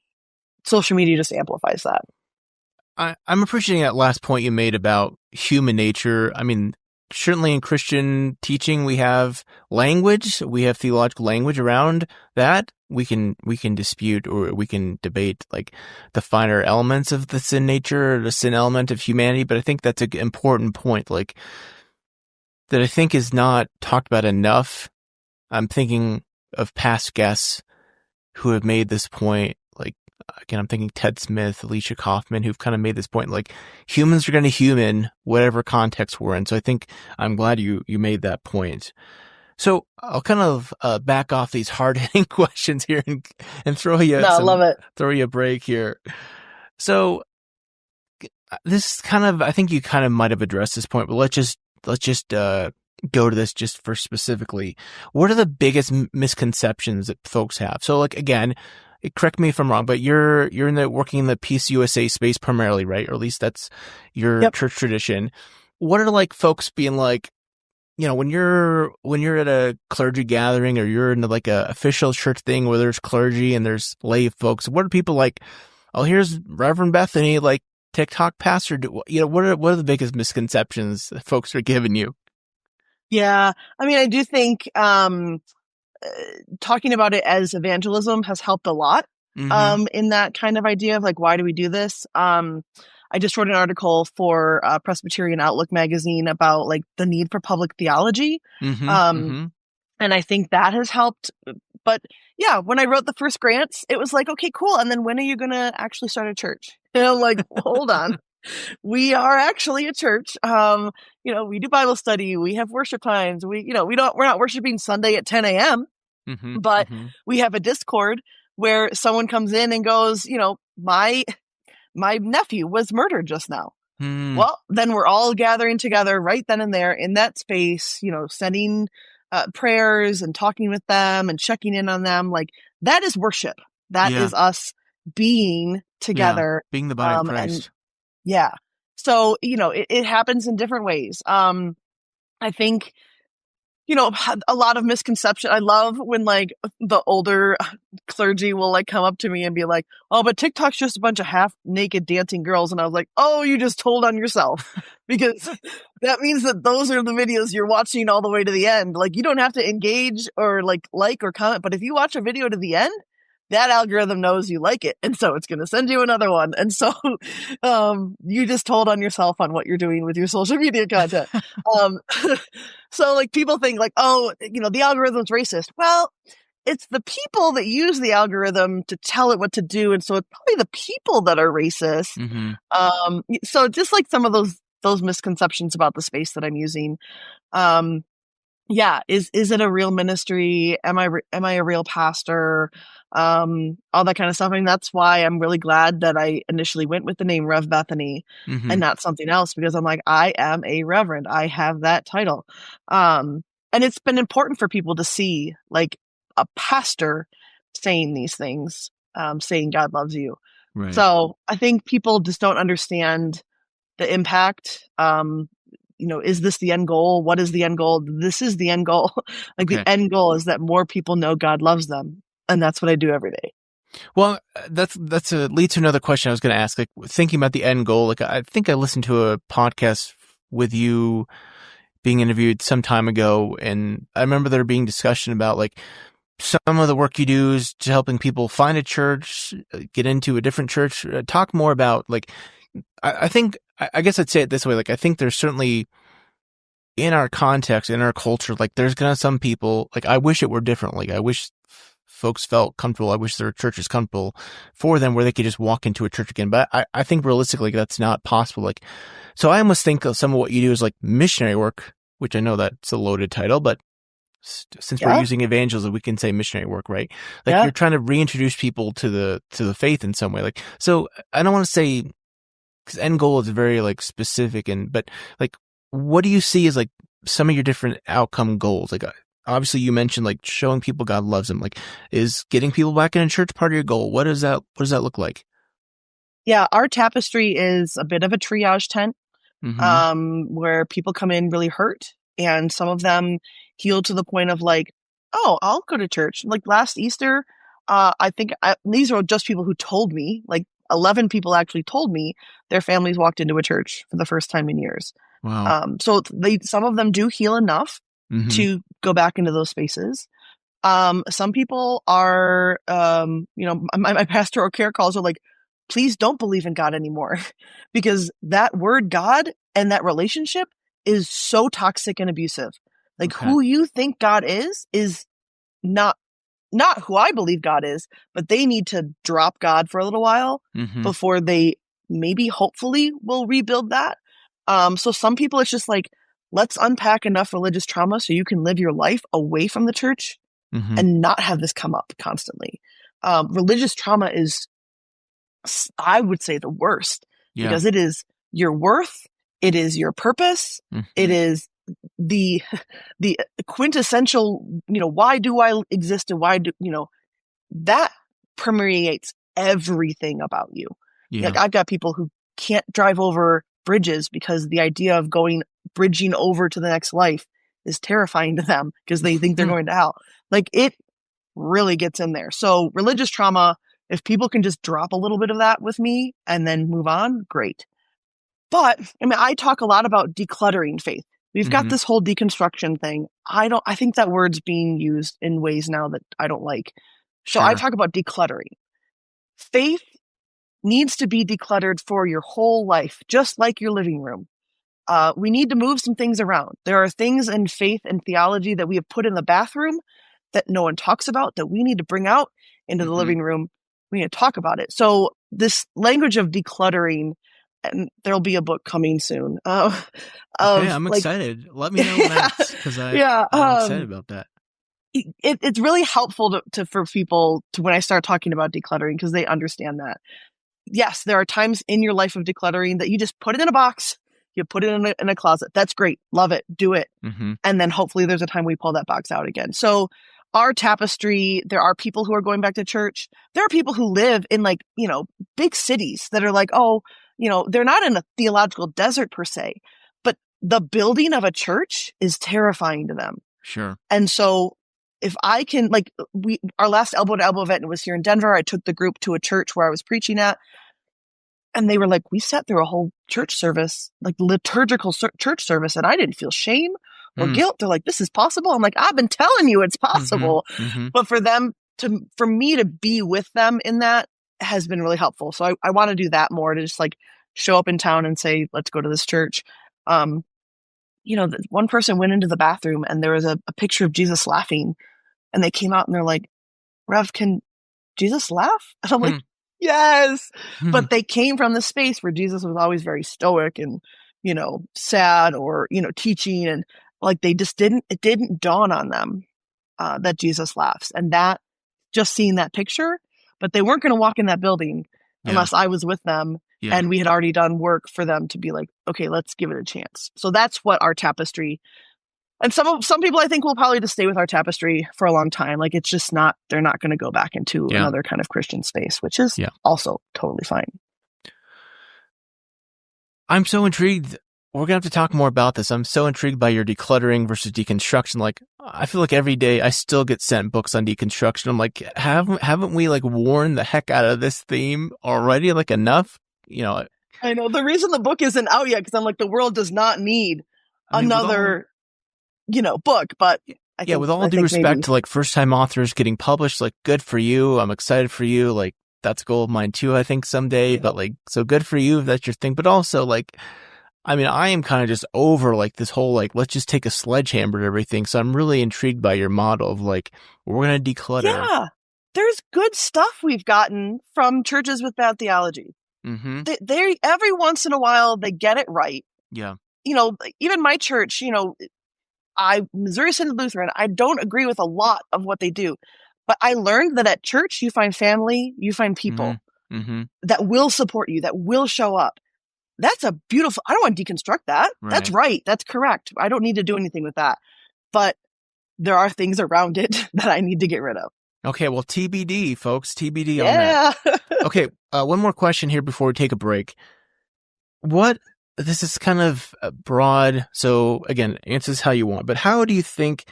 social media just amplifies that. I'm appreciating that last point you made about human nature. I mean, certainly in Christian teaching, we have language, we have theological language around that. We can dispute or we can debate like the finer elements of the sin nature or the sin element of humanity. But I think that's an important point, like that I think is not talked about enough. I'm thinking of past guests who have made this point. Like, again, I'm thinking Ted Smith, Alicia Kaufman, who've kind of made this point, like humans are going to human whatever context we're in. So I think I'm glad you made that point. So I'll kind of back off these hard-hitting questions here and throw you a break here. So this is kind of, I think you kind of might have addressed this point, but let's just go to this just for specifically. What are the biggest misconceptions that folks have? So like, again, correct me if I'm wrong, but you're working in the Peace USA space primarily, right? Or at least that's your church tradition. What are like folks being like, when you're at a clergy gathering or you're in like a official church thing where there's clergy and there's lay folks, what are people like, oh, here's Reverend Bethany, like TikTok pastor. What are the biggest misconceptions that folks are giving you? Yeah. I mean, I do think, talking about it as evangelism has helped a lot, in that kind of idea of like, why do we do this? I just wrote an article for Presbyterian Outlook magazine about like the need for public theology. And I think that has helped. But yeah, when I wrote the first grants, it was like, okay, cool. And then when are you going to actually start a church? And I'm like, hold on. We are actually a church. We do Bible study. We have worship times. We're not worshiping Sunday at 10 a.m. But we have a Discord where someone comes in and goes, my nephew was murdered just now. Well, then we're all gathering together right then and there in that space, sending prayers and talking with them and checking in on them. Like that is worship. That is us being together. Being the body of Christ. So, it happens in different ways. I think, a lot of misconception. I love when like the older clergy will like come up to me and be like, oh, but TikTok's just a bunch of half naked dancing girls. And I was like, oh, you just told on yourself, because that means that those are the videos you're watching all the way to the end. Like you don't have to engage or like or comment, but if you watch a video to the end, that algorithm knows you like it. And so it's going to send you another one. And so, you just told on yourself on what you're doing with your social media content. So like people think like, oh, the algorithm's racist. Well, it's the people that use the algorithm to tell it what to do. And so it's probably the people that are racist. Mm-hmm. So just like some of those misconceptions about the space that I'm using. Yeah. Is it a real ministry? Am I a real pastor? All that kind of stuff. I mean, that's why I'm really glad that I initially went with the name Rev Bethany Mm-hmm. and not something else, because I'm like, I am a reverend. I have that title. And it's been important for people to see like a pastor saying these things, saying God loves you. Right. So I think people just don't understand the impact. Is this the end goal? What is the end goal? This is the end goal. Like the end goal is that more people know God loves them. And that's what I do every day. Well, that's leads to another question I was going to ask. Like thinking about the end goal, like I think I listened to a podcast with you being interviewed some time ago, and I remember there being discussion about like some of the work you do is to helping people find a church, get into a different church. Talk more about like, I guess I'd say it this way. Like, I think there's certainly in our context, in our culture, like there's gonna some people, like I wish it were different. Like I wish folks felt comfortable. I wish their church is comfortable for them where they could just walk into a church again. But I think realistically that's not possible. Like, so I almost think of some of what you do is like missionary work, which I know that's a loaded title, but since we're using evangelism, we can say missionary work, right? Like you're trying to reintroduce people to the faith in some way. Like, so I don't want to say, because end goal is very like specific, but like, what do you see as like some of your different outcome goals? Like, obviously you mentioned like showing people God loves them. Like, is getting people back in a church part of your goal? What does that look like? Yeah, our tapestry is a bit of a triage tent, Mm-hmm. where people come in really hurt, and some of them heal to the point of like, oh, I'll go to church. Like last Easter, I think these are just people who told me, like 11 people actually told me their families walked into a church for the first time in years. Wow. So some of them do heal enough to go back into those spaces. Some people are, my pastoral care calls are like, please don't believe in God anymore, because that word God and that relationship is so toxic and abusive. Like who you think God is not who I believe God is, but they need to drop God for a little while before they maybe hopefully will rebuild that. So some people it's just like, let's unpack enough religious trauma so you can live your life away from the church and not have this come up constantly. Religious trauma is, I would say, the worst because it is your worth. It is your purpose. It is the quintessential, why do I exist and why do, that permeates everything about you. Yeah. Like I've got people who can't drive over bridges because the idea of bridging over to the next life is terrifying to them because they think they're going to hell. Like it really gets in there. So religious trauma, if people can just drop a little bit of that with me and then move on, great. But I mean, I talk a lot about decluttering faith. We've got this whole deconstruction thing. I think that word's being used in ways now that I don't like. So I talk about decluttering. Faith needs to be decluttered for your whole life, just like your living room. We need to move some things around. There are things in faith and theology that we have put in the bathroom that no one talks about that we need to bring out into the living room. We need to talk about it. So this language of decluttering, and there'll be a book coming soon. I'm excited. Let me know when that's, because I'm excited about that. It's really helpful for people to when I start talking about decluttering, because they understand that. Yes, there are times in your life of decluttering that you just put it in a box, you put it in a closet. That's great. Love it. Do it. And then hopefully there's a time we pull that box out again. So our tapestry, there are people who are going back to church. There are people who live in big cities that are like, they're not in a theological desert per se, but the building of a church is terrifying to them. Sure. And so if I can, our last elbow to elbow event was here in Denver. I took the group to a church where I was preaching at, and they were like, we sat through a whole church service, like liturgical church service, and I didn't feel shame or guilt. They're like, this is possible. I'm like, I've been telling you it's possible. But for them, for me to be with them in that has been really helpful. So I want to do that more, to just like show up in town and say, let's go to this church. One person went into the bathroom and there was a picture of Jesus laughing, and they came out and they're like, Rev, can Jesus laugh? And I'm like, yes. But they came from the space where Jesus was always very stoic and, sad or, teaching. And like, it didn't dawn on them that Jesus laughs. And that, just seeing that picture, but they weren't going to walk in that building unless I was with them. Yeah. And we had already done work for them to be like, okay, let's give it a chance. So that's what our tapestry, and some people I think will probably just stay with our tapestry for a long time. Like, it's just not, they're not going to go back into another kind of Christian space, which is also totally fine. I'm so intrigued. We're going to have to talk more about this. I'm so intrigued by your decluttering versus deconstruction. Like, I feel like every day I still get sent books on deconstruction. I'm like, haven't we like worn the heck out of this theme already? Like, enough? I know the reason the book isn't out yet, because I'm like, the world does not need another, book. But I think, with all due respect to like first time authors getting published, like, good for you. I'm excited for you. Like, that's a goal of mine too, I think someday, but like, so good for you if that's your thing. But also, like, I mean, I am kind of just over like this whole, like, let's just take a sledgehammer to everything. So I'm really intrigued by your model of like, we're going to declutter. Yeah. There's good stuff we've gotten from churches with bad theology. Mm-hmm. They every once in a while they get it right. Yeah. Even my church, Missouri Synod Lutheran, I don't agree with a lot of what they do, but I learned that at church you find family, you find people that will support you, that will show up. That's a beautiful, I don't want to deconstruct that. Right. That's right. That's correct. I don't need to do anything with that. But there are things around it that I need to get rid of. Okay, well, TBD, folks. TBD on that. Okay, one more question here before we take a break. This is kind of broad, so again, answer this how you want, but how do you think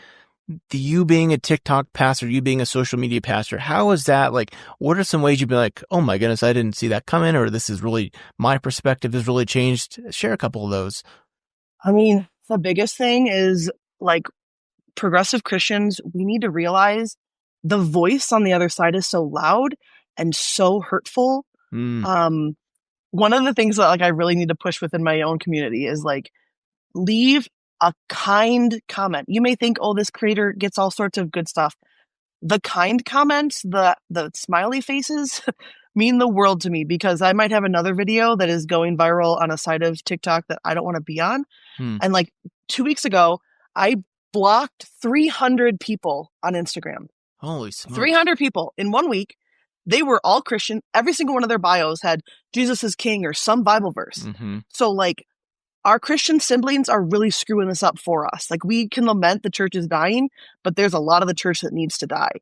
you being a TikTok pastor, you being a social media pastor, how is that, like, what are some ways you'd be like, oh my goodness, I didn't see that coming, or this is really, my perspective has really changed? Share a couple of those. I mean, the biggest thing is, like, progressive Christians, we need to realize the voice on the other side is so loud and so hurtful. One of the things that, like, I really need to push within my own community is, like, leave a kind comment. You may think, oh, this creator gets all sorts of good stuff. The kind comments, the smiley faces mean the world to me, because I might have another video that is going viral on a side of TikTok that I don't want to be on. And like 2 weeks ago, I blocked 300 people on Instagram. Holy smokes. 300 people in 1 week. They were all Christian. Every single one of their bios had Jesus is King or some Bible verse. So, like, our Christian siblings are really screwing this up for us. Like, we can lament the church is dying, but there's a lot of the church that needs to die.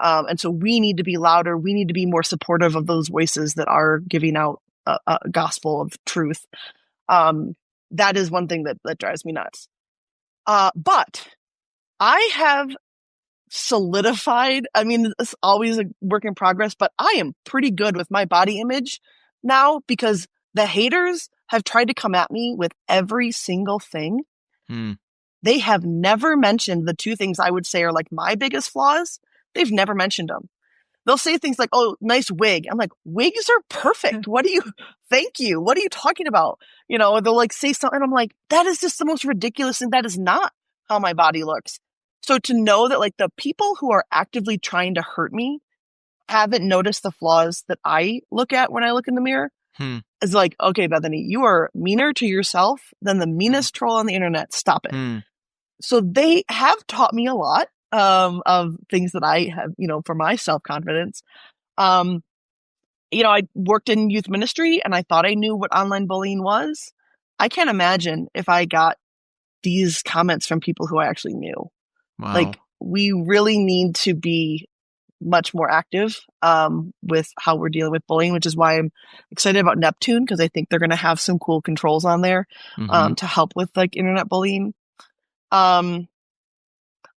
And so we need to be louder. We need to be more supportive of those voices that are giving out a gospel of truth. That is one thing that drives me nuts. But I have solidified, I mean, it's always a work in progress, but I am pretty good with my body image now, because the haters have tried to come at me with every single thing. They have never mentioned the two things I would say are like my biggest flaws. They've never mentioned them. They'll say things like, oh, nice wig. I'm like, wigs are perfect. Thank you. What are you talking about? Or they'll like say something. I'm like, that is just the most ridiculous thing. That is not how my body looks. So to know that, like, the people who are actively trying to hurt me haven't noticed the flaws that I look at when I look in the mirror is like, okay, Bethany, you are meaner to yourself than the meanest troll on the internet. Stop it. So they have taught me a lot of things that I have, for my self-confidence. I worked in youth ministry and I thought I knew what online bullying was. I can't imagine if I got these comments from people who I actually knew. Wow. Like, we really need to be much more active with how we're dealing with bullying, which is why I'm excited about Neptune, because I think they're going to have some cool controls on there to help with, like, internet bullying. There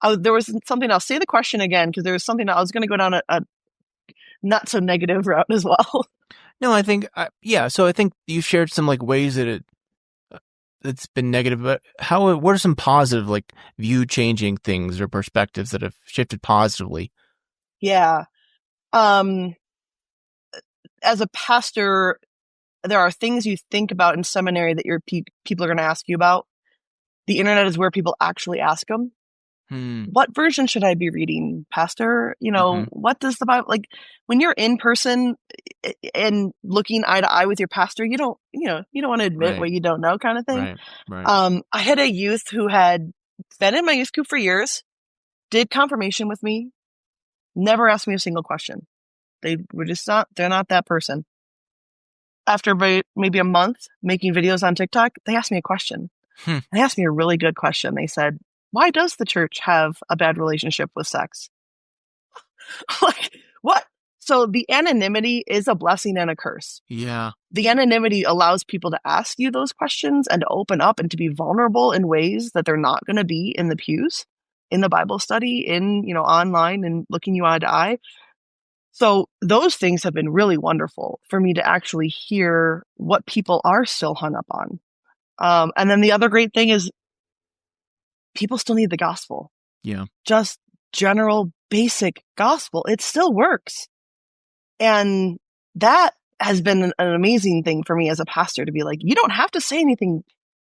was something else. Say the question again, because there was something I was going to go down a not so negative route as well. No, I think, so I think you shared some, like, ways that it's been negative, but what are some positive, like, view changing things or perspectives that have shifted positively? Yeah. As a pastor, there are things you think about in seminary that your people are going to ask you about. The internet is where people actually ask them. What version should I be reading, Pastor? What does the Bible, like, when you're in person and looking eye to eye with your pastor, you don't want to admit what you don't know, kind of thing. Right. I had a youth who had been in my youth group for years, did confirmation with me, never asked me a single question. They're not that person. After maybe a month making videos on TikTok, they asked me a question. They asked me a really good question. They said, why does the church have a bad relationship with sex? Like, what? So the anonymity is a blessing and a curse. Yeah. The anonymity allows people to ask you those questions and to open up and to be vulnerable in ways that they're not going to be in the pews, in the Bible study, in, online and looking you eye to eye. So those things have been really wonderful for me to actually hear what people are still hung up on. And then the other great thing is people still need the gospel. Yeah. Just general basic gospel. It still works. And that has been an amazing thing for me as a pastor to be like, you don't have to say anything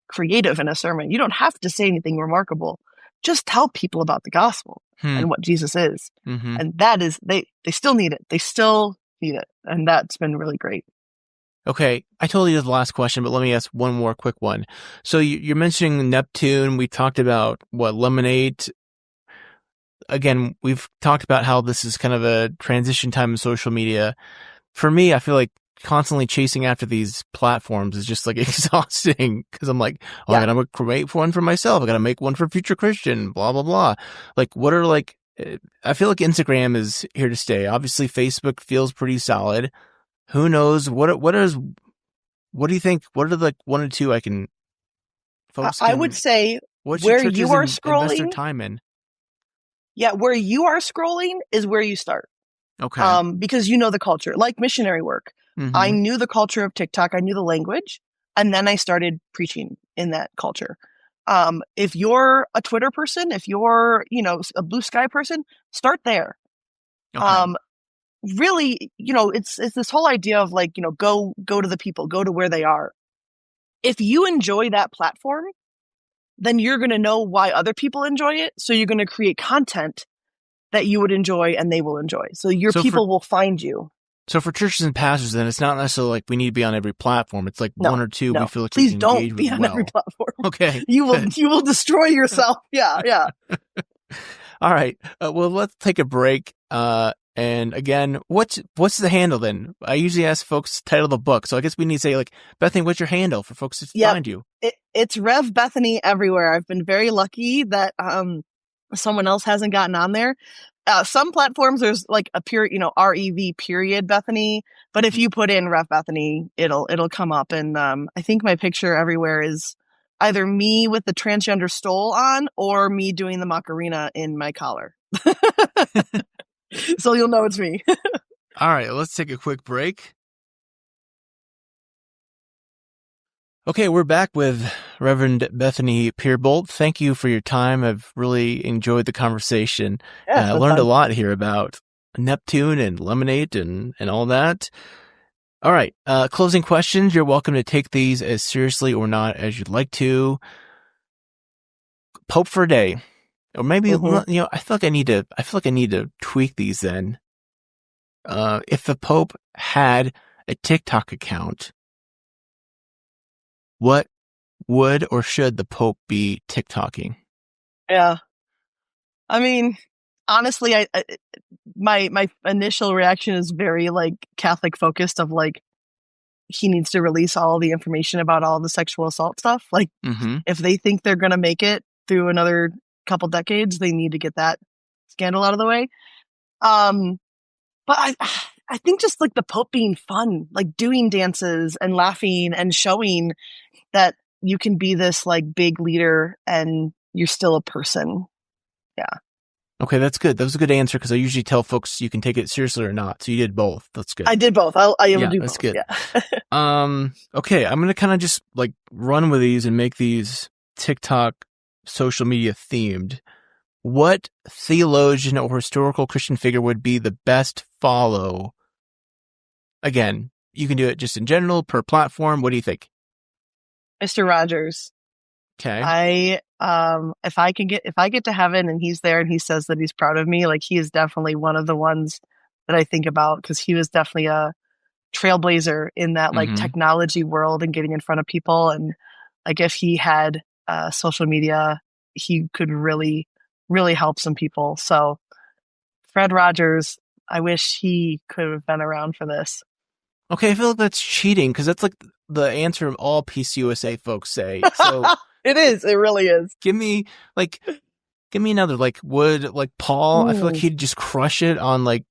creative in a sermon. You don't have to say anything remarkable. Just tell people about the gospel and what Jesus is. And that is, they still need it. They still need it. And that's been really great. Okay, I told you the last question, but let me ask one more quick one. So you're mentioning Neptune. We talked about Lemonade. Again, we've talked about how this is kind of a transition time in social media. For me, I feel like constantly chasing after these platforms is just like exhausting because I'm like, I gotta create one for myself. I gotta make one for Future Christian, blah, blah, blah. Like, what are I feel like Instagram is here to stay. Obviously, Facebook feels pretty solid. Who knows? What do you think? What are the one or two folks I would say where you are scrolling, invest their time in? Yeah, where you are scrolling is where you start. Okay. Because you know the culture, like missionary work. I knew the culture of TikTok. I knew the language. And then I started preaching in that culture. If you're a Twitter person, if you're, a Blue Sky person, start there. Okay. Really, it's this whole idea of like, go to the people, go to where they are. If you enjoy that platform, then you're going to know why other people enjoy it. So you're going to create content that you would enjoy and they will enjoy. So people will find you. So for churches and pastors, then it's not necessarily like we need to be on every platform. It's like one or two we feel like please we can don't engage be with on well. every platform. Okay. You will destroy yourself. Yeah. All right. Well, let's take a break. And again, what's the handle then? I usually ask folks to title the book. So I guess we need to say like, Bethany, what's your handle for folks to find you? It's Rev Bethany everywhere. I've been very lucky that someone else hasn't gotten on there. Some platforms there's like a pure, REV period Bethany. But if you put in Rev Bethany, it'll come up. And I think my picture everywhere is either me with the transgender stole on or me doing the Macarena in my collar. So you'll know it's me. All right, let's take a quick break. Okay, we're back with Reverend Bethany Peerbolte. Thank you for your time. I've really enjoyed the conversation. I learned a lot here about Neptune and Lemonade and all that. All right, closing questions. You're welcome to take these as seriously or not as you'd like to. Pope for a day. Or maybe, I feel like I need to tweak these then. If the Pope had a TikTok account, what would or should the Pope be TikToking? Yeah. I mean, honestly, my initial reaction is very like Catholic focused of like, he needs to release all the information about all the sexual assault stuff. Like if they think they're going to make it through another couple decades, they need to get that scandal out of the way. But I think just like the Pope being fun, like doing dances and laughing and showing that you can be this like big leader and you're still a person. Yeah. Okay, that's good. That was a good answer because I usually tell folks you can take it seriously or not. So you did both. That's good. I did both. I will do that's both. Good. Yeah. Okay, I'm going to kind of just like run with these and make these TikTok social media themed. what theologian or historical Christian figure would be the best follow? Again, you can do it just in general, per platform. What do you think? Mr. Rogers. Okay. If I get to heaven and he's there and he says that he's proud of me, like, he is definitely one of the ones that I think about, because he was definitely a trailblazer in that like technology world and getting in front of people. And like, if he had social media, he could really, really help some people. So Fred Rogers, I wish he could have been around for this. Okay, I feel like that's cheating, because that's like the answer all PCUSA folks say. So it is. It really is. Give me another. Like, would like Paul? I feel like he'd just crush it on like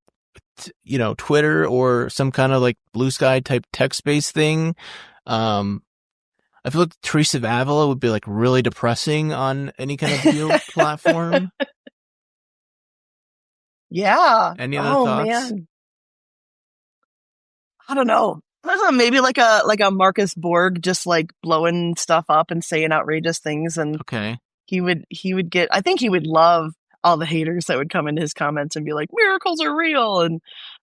Twitter or some kind of like blue sky type text based thing. I feel like Teresa of Avila would be like really depressing on any kind of video platform. Yeah. Any other thoughts? Man. I don't know. Maybe like a Marcus Borg, just like blowing stuff up and saying outrageous things. And okay, he would get, I think he would love all the haters that would come into his comments and be like, miracles are real, and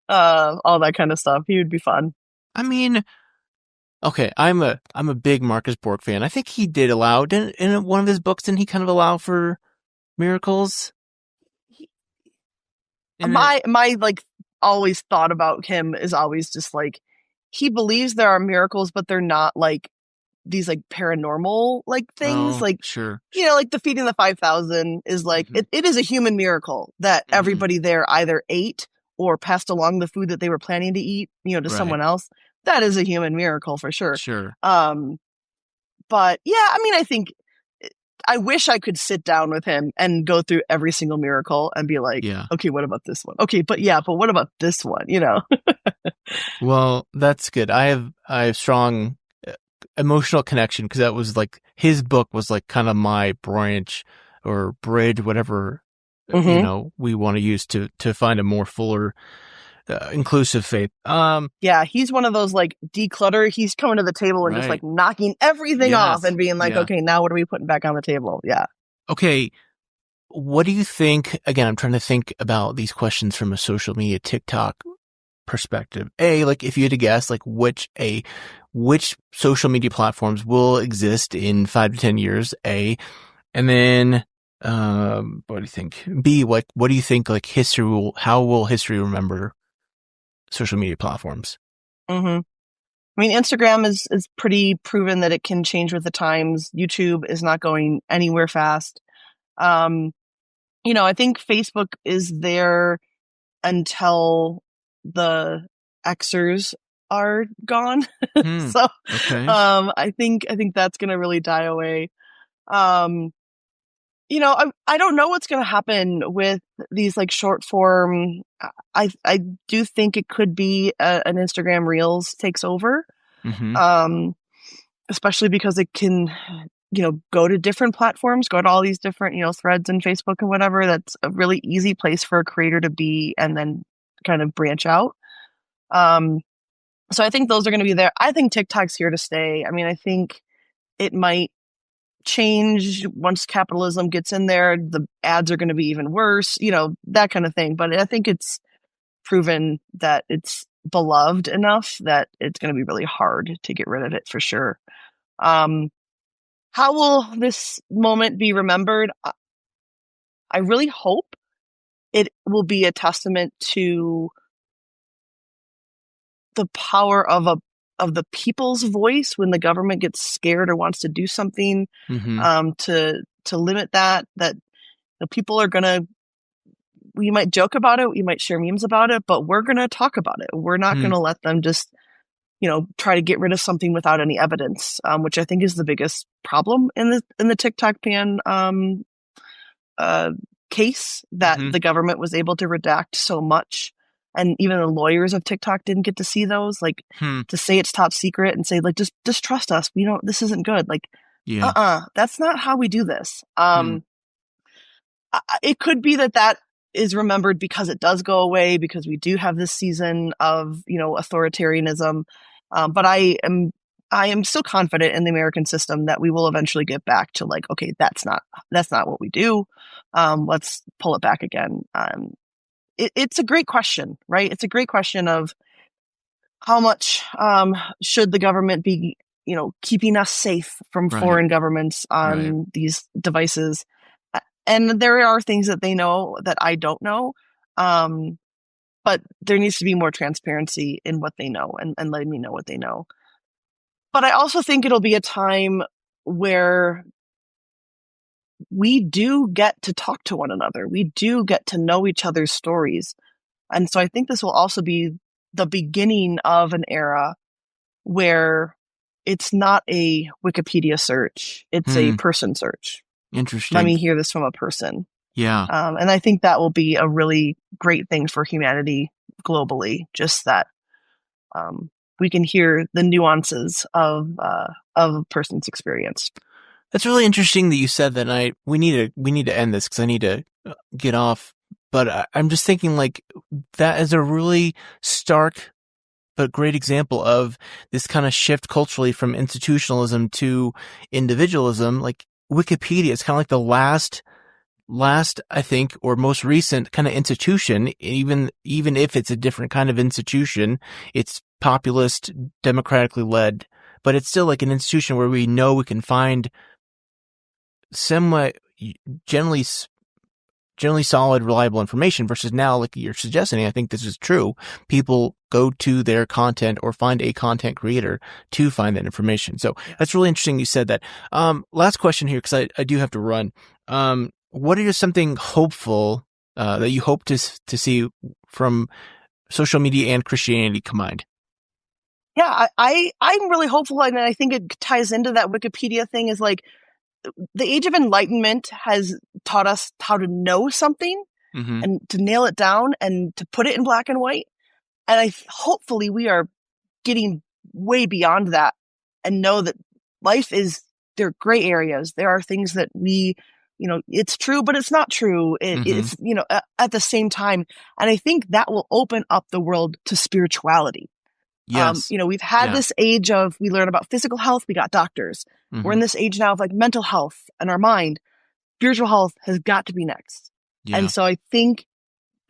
all that kind of stuff. He would be fun. I mean, okay, I'm a big Marcus Borg fan. I think he did allow, in one of his books, didn't he kind of allow for miracles? My like always thought about him is always just like, he believes there are miracles, but they're not like these like paranormal like things. Like, sure. Like the feeding the 5,000 is like, it is a human miracle that everybody there either ate or passed along the food that they were planning to eat, to someone else. That is a human miracle for sure. Sure. But yeah, I mean, I wish I could sit down with him and go through every single miracle and be like, okay, what about this one? Okay, but what about this one? Well, that's good. I have strong emotional connection, because that was like, his book was like kind of my branch or bridge, whatever we want to use to find a more fuller, inclusive faith. Yeah, he's one of those like declutter. He's coming to the table and just like knocking everything off and being like, okay, now what are we putting back on the table? Yeah. Okay. What do you think? Again, I'm trying to think about these questions from a social media TikTok perspective. Like, if you had to guess, like which social media platforms will exist in 5 to 10 years? And then, what do you think? B, like, what do you think, like, how will history remember social media platforms? I mean, Instagram is pretty proven that it can change with the times. YouTube is not going anywhere fast. I think Facebook is there until the Xers are gone. So, okay. I think that's going to really die away. I don't know what's going to happen with these like short form. I do think it could be an Instagram Reels takes over. Especially because it can, go to different platforms, go to all these different, threads and Facebook and whatever. That's a really easy place for a creator to be and then kind of branch out. So I think those are going to be there. I think TikTok's here to stay. I mean, I think it might change once capitalism gets in there. The ads are going to be even worse, that kind of thing. But I think it's proven that it's beloved enough that it's going to be really hard to get rid of it for sure. How will this moment be remembered? I really hope it will be a testament to the power of the people's voice when the government gets scared or wants to do something, to limit that the people are going to, we might joke about it, we might share memes about it, but we're going to talk about it. We're not going to let them just, try to get rid of something without any evidence, which I think is the biggest problem in the TikTok ban case, that the government was able to redact so much. And even the lawyers of TikTok didn't get to see those, like to say it's top secret and say like, just trust us. This isn't good. Like, that's not how we do this. It could be that is remembered because it does go away, because we do have this season of, authoritarianism. But I'm I am still confident in the American system that we will eventually get back to like, okay, that's not what we do. Let's pull it back again. It's a great question, right? It's a great question of how much should the government be, keeping us safe from foreign governments on these devices. And there are things that they know that I don't know. But there needs to be more transparency in what they know and letting me know what they know. But I also think it'll be a time where we do get to talk to one another. We do get to know each other's stories. And so I think this will also be the beginning of an era where it's not a Wikipedia search. It's a person search. Interesting. Let me hear this from a person. Yeah. And I think that will be a really great thing for humanity globally, just that we can hear the nuances of a person's experience. That's really interesting that you said that. And we need to end this because I need to get off. But I'm just thinking like that is a really stark but great example of this kind of shift culturally from institutionalism to individualism. Like Wikipedia is kind of like the last, I think, or most recent kind of institution, even if it's a different kind of institution, it's populist, democratically led, but it's still like an institution where we know we can find generally solid, reliable information versus now, like you're suggesting, I think this is true. People go to their content or find a content creator to find that information. So that's really interesting you said that. Last question here, because I do have to run. What is something hopeful that you hope to see from social media and Christianity combined? Yeah, I'm really hopeful, and I think it ties into that Wikipedia thing. Is like the Age of Enlightenment has taught us how to know something and to nail it down and to put it in black and white. And hopefully we are getting way beyond that and know that life there are gray areas. There are things that it's true, but it's not true. It's, at the same time. And I think that will open up the world to spirituality. Yes. We've had this age of, we learn about physical health. We got doctors. We're in this age now of like mental health and our mind. Spiritual health has got to be next. Yeah. And so I think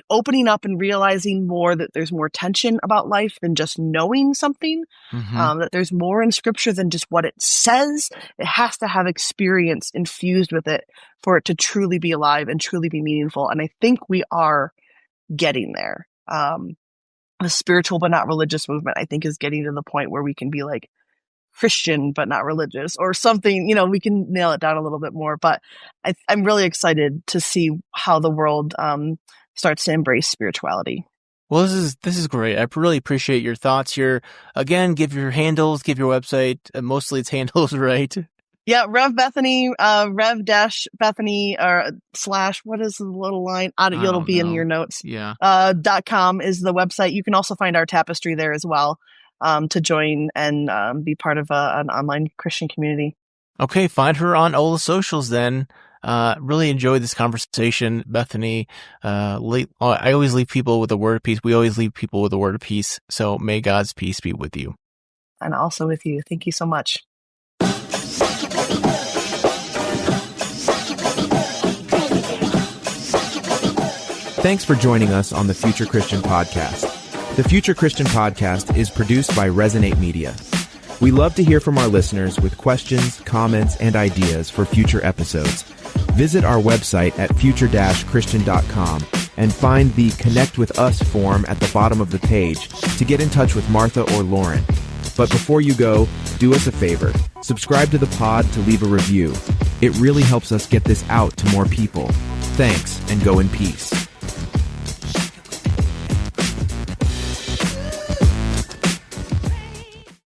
opening up and realizing more that there's more tension about life than just knowing something, that there's more in scripture than just what it says. It has to have experience infused with it for it to truly be alive and truly be meaningful. And I think we are getting there. The spiritual but not religious movement, I think, is getting to the point where we can be like Christian but not religious or something. We can nail it down a little bit more. But I'm really excited to see how the world starts to embrace spirituality. Well, this is great. I really appreciate your thoughts here. Again, give your handles, give your website. Mostly it's handles, right? Yeah, Rev Bethany, Rev-Bethany or / what is the little line? It'll be in your notes. Yeah. .com is the website. You can also find our tapestry there as well, to join and be part of an online Christian community. Okay, find her on all the socials then. Really enjoyed this conversation, Bethany. I always leave people with a word of peace. We always leave people with a word of peace. So may God's peace be with you. And also with you. Thank you so much. Thanks for joining us on the Future Christian Podcast. The Future Christian Podcast is produced by Resonate Media. We love to hear from our listeners with questions, comments, and ideas for future episodes. Visit our website at future-christian.com and find the Connect with Us form at the bottom of the page to get in touch with Martha or Loren. But before you go, do us a favor. Subscribe to the pod to leave a review. It really helps us get this out to more people. Thanks, and go in peace.